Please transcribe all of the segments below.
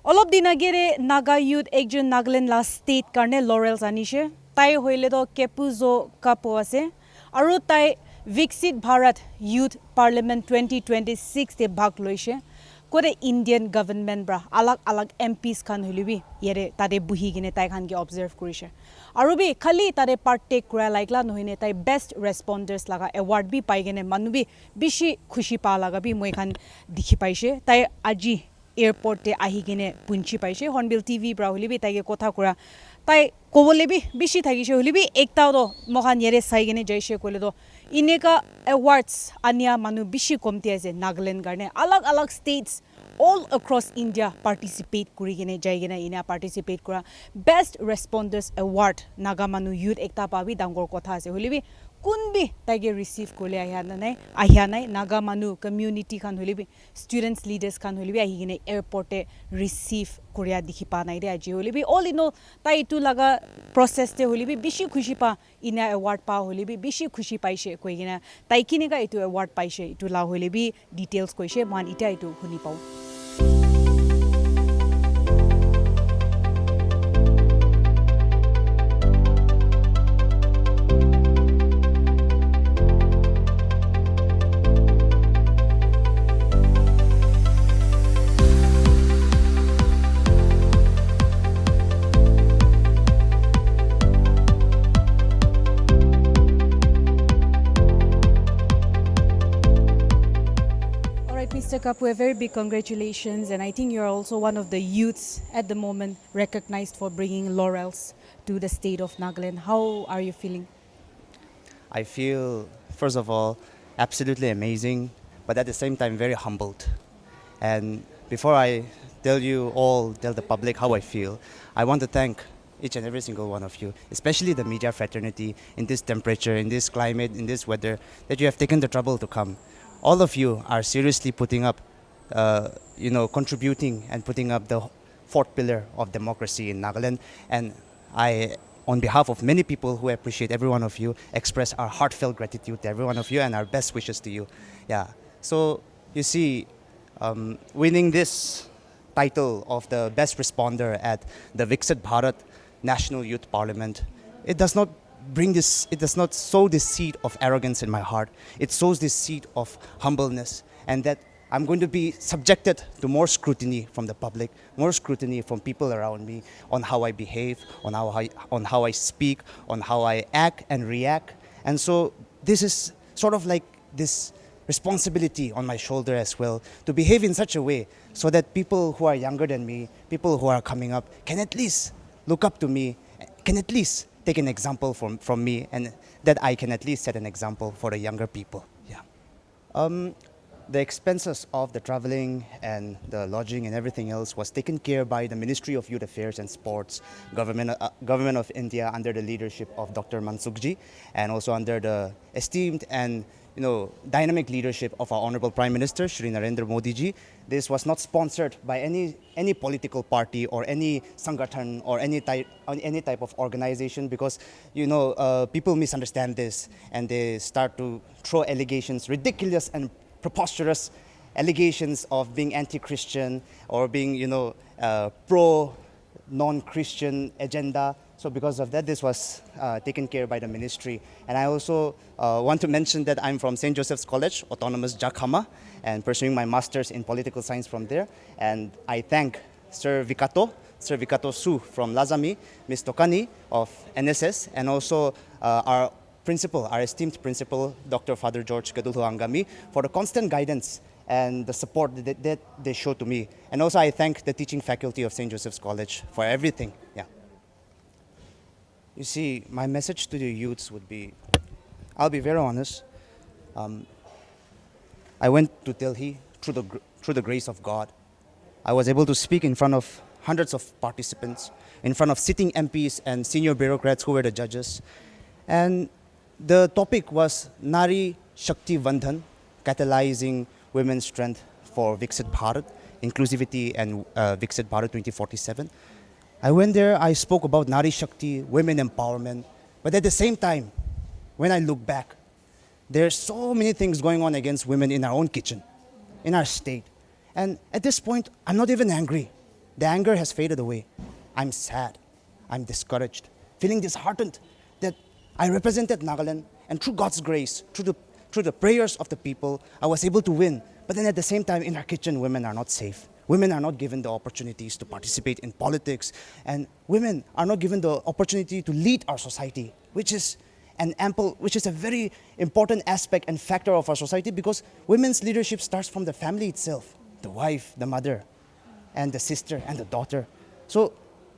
অলপ দিন আগেৰে নাগা ইউথ একজন নাগালেণ্ড লা ষ্টেট কাৰণে লৰেলছ আনিছে তাই হইলে তো কেপুজো কাপু আছে আৰু তাই Viksit Bharat Youth Parliament 2026 তে ভাগ লৈছে কোৰে ইণ্ডিয়ান গভৰ্ণমেণ্ট ব্ৰা আলাগ আলাগ এমপিছ খান হলিবি ইয়াৰে তাতে বুহি কিনে তাই খানকে অবজাৰ্ভ কৰিছে আৰু বি খালি তাতে পাৰ্টেক কৰা লাইকলা নহইনে তাই বেষ্ট ৰেছপন্ডাৰ্ছ লাগা এৱাৰ্ড বি পাই কিনে মানুবি বেছি খুশি পা লাগা বি মই খান দেখি পাইছে তাই আজি এয়াৰপৰ্টে আহি কিনে পুঞ্চি পাইছে HornbillTV ব্ৰা হলিবি তাইকে কথা কৰা তাই কবলেবি বেছি থাকিছে হলিবি একটাও তো মহান ইয়াৰে চাই কিনে যাইছে কলে তো ইনেকা এৱাৰ্ডছ আনিয়া মানুহ বেছি কমতি আছে নাগালেণ্ড কাৰণে আলাগ আলাগ states all across India participate kuri gine jai gine ina participate kura best responders award naga manu youth ekta pabi dangor kotha ase holibi kunbi tage receive kole ahya nai naga manu community khan holibi students leaders khan holibi ahi gine airport e receive korea dikhi pa nai re aji holibi all in all tai tu laga process te holibi bishi khushi pa ina award pa holibi bishi khushi paise koi gina tai kini ga itu award paise itu la holibi details koise man ita itu huni pau. Mr. Kapuh, a very big congratulations, and I think you're also one of the youths at the moment recognized for bringing laurels to the state of Nagaland. How are you feeling? I feel, first of all, absolutely amazing, but at the same time very humbled. And before I tell the public how I feel, I want to thank each and every single one of you, especially the media fraternity in this temperature, in this climate, in this weather, that you have taken the trouble to come. All of you are seriously putting up, contributing and putting up the fourth pillar of democracy in Nagaland. And I, on behalf of many people who appreciate every one of you, express our heartfelt gratitude to every one of you and our best wishes to you. Yeah. So you see, winning this title of the best responder at the Viksit Bharat National Youth Parliament, it does not sow this seed of arrogance in my heart. It sows this seed of humbleness, and that I'm going to be subjected to more scrutiny from the public, more scrutiny from people around me on how I behave, on how I speak, on how I act and react. And so this is sort of like this responsibility on my shoulder as well, to behave in such a way so that people who are younger than me, people who are coming up, can at least look up to me, can at least take an example from me, and that I can at least set an example for the younger people. Yeah. The expenses of the traveling and the lodging and everything else was taken care by the Ministry of Youth Affairs and Sports, Government of India under the leadership of Dr. Mansukh ji, and also under the esteemed and dynamic leadership of our Honorable Prime Minister, Shri Narendra Modi ji. This was not sponsored by any political party or any sangathan or any type of organization, because people misunderstand this and they start to throw allegations, ridiculous and preposterous allegations of being anti-Christian or being pro non-Christian agenda. So because of that, this was taken care by the ministry. And I also want to mention that I'm from St. Joseph's College, Autonomous Jakhama, and pursuing my master's in political science from there. And I thank Sir Vikato Su from Lazami, Ms. Tokani of NSS, and also our esteemed principal, Dr. Father George Gadulho Angami, for the constant guidance and the support that they show to me. And also I thank the teaching faculty of St. Joseph's College for everything. Yeah. You see, my message to the youths would be, I'll be very honest. I went to Delhi through the grace of God. I was able to speak in front of hundreds of participants, in front of sitting MPs and senior bureaucrats who were the judges. And the topic was Nari Shakti Vandhan, catalyzing women's strength for Viksit Bharat, inclusivity and Viksit Bharat 2047. I went there, I spoke about Nari Shakti, women empowerment, but at the same time, when I look back, there are so many things going on against women in our own kitchen, in our state. And at this point, I'm not even angry. The anger has faded away. I'm sad. I'm discouraged, feeling disheartened that I represented Nagaland, and through God's grace, through the prayers of the people, I was able to win. But then at the same time, in our kitchen, women are not safe. Women are not given the opportunities to participate in politics, and women are not given the opportunity to lead our society, which is a very important aspect and factor of our society, because women's leadership starts from the family itself, the wife, the mother, and the sister and the daughter. So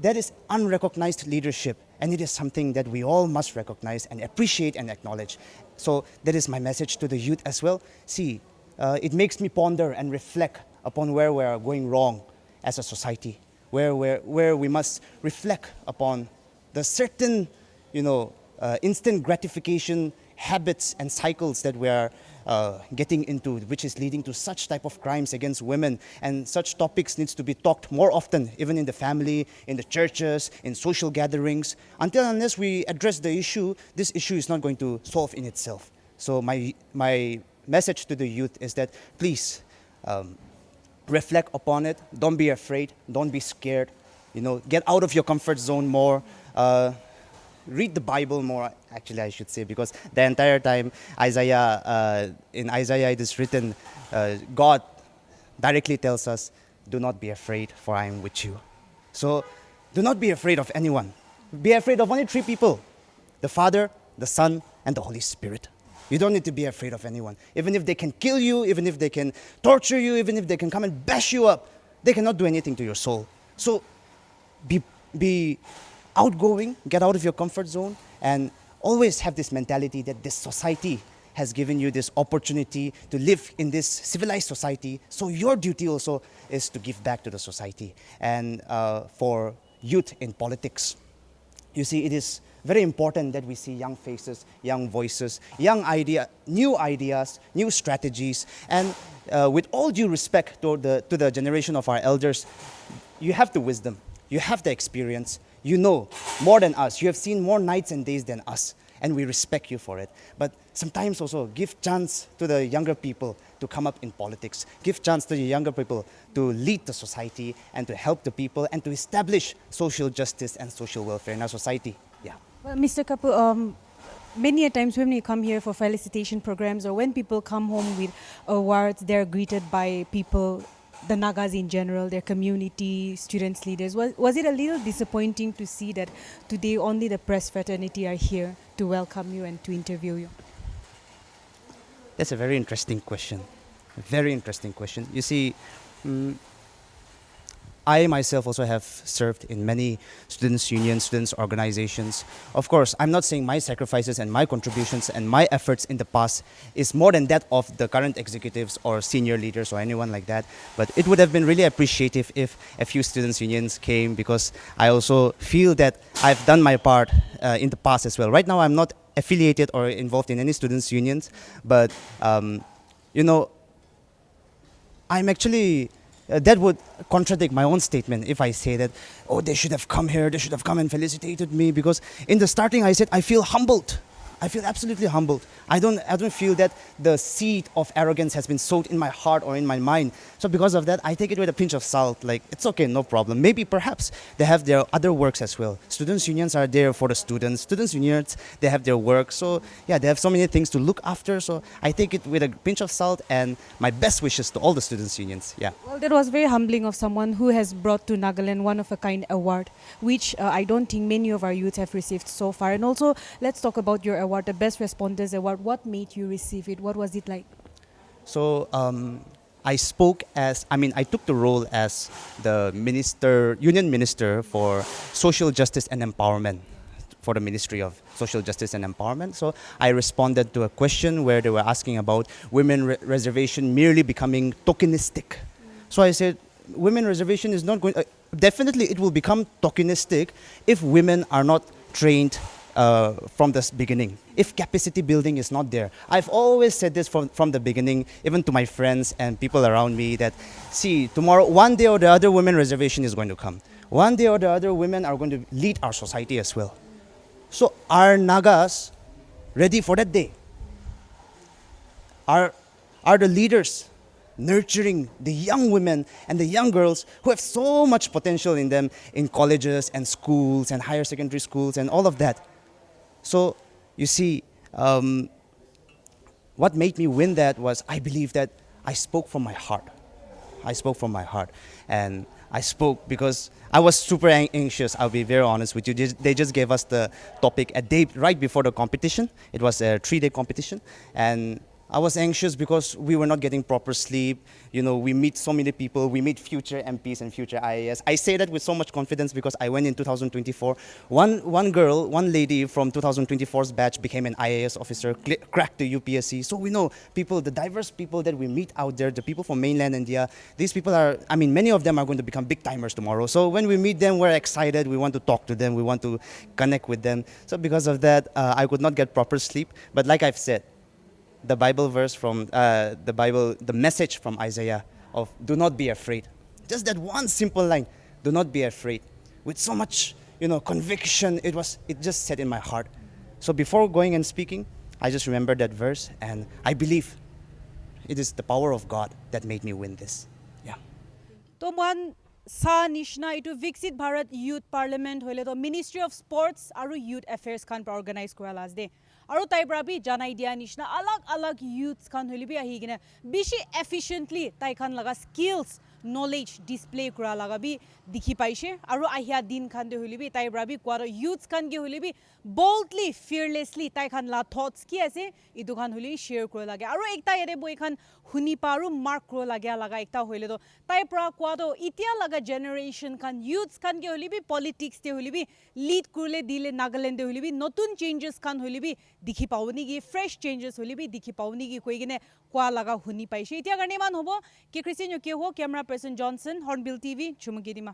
that is unrecognized leadership, and it is something that we all must recognize and appreciate and acknowledge. So that is my message to the youth as well. See, it makes me ponder and reflect upon where we are going wrong as a society, where we must reflect upon the certain, instant gratification habits and cycles that we are getting into, which is leading to such type of crimes against women. And such topics needs to be talked more often, even in the family, in the churches, in social gatherings. Unless we address the issue, this issue is not going to solve in itself. So my message to the youth is that please reflect upon it. Don't be afraid. Don't be scared. Get out of your comfort zone more. Read the Bible more, actually, I should say, because the entire time in Isaiah it is written, God directly tells us, do not be afraid, for I am with you. So do not be afraid of anyone. Be afraid of only three people: the Father, the Son, and the Holy Spirit. You don't need to be afraid of anyone. Even if they can kill you, even if they can torture you, even if they can come and bash you up, they cannot do anything to your soul. So be outgoing, get out of your comfort zone, and always have this mentality that this society has given you this opportunity to live in this civilized society. So your duty also is to give back to the society. And for youth in politics, you see, it is very important that we see young faces, young voices, new ideas, new strategies. And with all due respect to the generation of our elders, you have the wisdom, you have the experience, you know more than us, you have seen more nights and days than us, and we respect you for it. But sometimes also give chance to the younger people to come up in politics. Give chance to the younger people to lead the society and to help the people and to establish social justice and social welfare in our society. Yeah. Well, Mr. Kapuh, many a times when we come here for felicitation programs, or when people come home with awards, they're greeted by people, the Nagas in general, their community, students, leaders. Was it a little disappointing to see that today only the press fraternity are here to welcome you and to interview you? That's a very interesting question. A very interesting question. You see, I myself also have served in many students' unions, students' organizations. Of course, I'm not saying my sacrifices and my contributions and my efforts in the past is more than that of the current executives or senior leaders or anyone like that. But it would have been really appreciative if a few students' unions came, because I also feel that I've done my part in the past as well. Right now, I'm not affiliated or involved in any students' unions, but I'm actually... that would contradict my own statement if I say that, oh, they should have come here, they should have come and felicitated me, because in the starting I said I feel humbled. I feel absolutely humbled. I don't feel that the seed of arrogance has been sowed in my heart or in my mind. So because of that, I take it with a pinch of salt. Like, it's okay, no problem. Maybe perhaps they have their other works as well. Students' unions are there for the students. Students' unions, they have their work. So yeah, they have so many things to look after. So I take it with a pinch of salt, and my best wishes to all the students' unions. Yeah. Well, that was very humbling of someone who has brought to Nagaland one-of-a-kind award, which I don't think many of our youth have received so far. And also, let's talk about your award, the Best Responders Award. What made you receive it? What was it like? So I took the role as the union minister for social justice and empowerment for the Ministry of Social Justice and Empowerment. So I responded to a question where they were asking about women reservation merely becoming tokenistic. So I said, women reservation is not going... definitely it will become tokenistic if women are not trained from the beginning, if capacity building is not there. I've always said this from the beginning, even to my friends and people around me, that, see, tomorrow, one day or the other, women reservation is going to come. One day or the other, women are going to lead our society as well. So are Nagas ready for that day? Are the leaders nurturing the young women and the young girls who have so much potential in them in colleges and schools and higher secondary schools and all of that. So, you see, what made me win that was I believe that I spoke from my heart. I spoke from my heart. And I spoke because I was super anxious. I'll be very honest with you. They just gave us the topic a day right before the competition. It was a 3-day competition. And I was anxious because we were not getting proper sleep. You know, we meet so many people. We meet future MPs and future IAS. I say that with so much confidence because I went in 2024. One lady from 2024's batch became an IAS officer, cracked the UPSC. So we know people, the diverse people that we meet out there, the people from mainland India, these people are, I mean, many of them are going to become big timers tomorrow. So when we meet them, we're excited. We want to talk to them. We want to connect with them. So because of that, I could not get proper sleep. But like I've said, the Bible verse from the message from Isaiah of do not be afraid. Just that one simple line, do not be afraid. With so much, conviction, it just set in my heart. So before going and speaking, I just remembered that verse and I believe it is the power of God that made me win this. Yeah. तो मन सा निशना इटु विकसित Bharat youth parliament होले तो ministry of sports और youth affairs Khan पर organise करा लाज दे और ताइब्रा भी जानाई दिया निशना अलग अलग यूथ्स खान होले भी आही गिना बिशी एफिशिएंटली ताइ खान लगा स्किल्स नॉलेज डिस्प्ले करा लगा भी दिखी पाइसे और आहिया दिन खान दे होले भी ताइब्रा भी क्वारो यूथ्स खान के होले भी बोल्डली फियरलेसली ताइ खान ला थॉट्स की ऐसे इदु खान होले शेयर करा लगे और एकता एरे बोय खान हुनी पारु मार्क करा लगे लगा एकता होले तो ताइब्रा क्वारो इतिया लगा जनरेशन खान यूथ्स खान के होले भी पॉलिटिक्स ते होले भी लीड करले दिले नागालैंड दे होले भी नतुन चेंजेस खान होले भी दिखी पावनी की फ्रेश चेंजेस होले भी दिखी पावनी की कोई गने क्वा लगा हुनी पाइसे इतिया गने मान होबो के क्रिस्टियन के हो camera person Johnson Hornbill TV चुमगिदिमा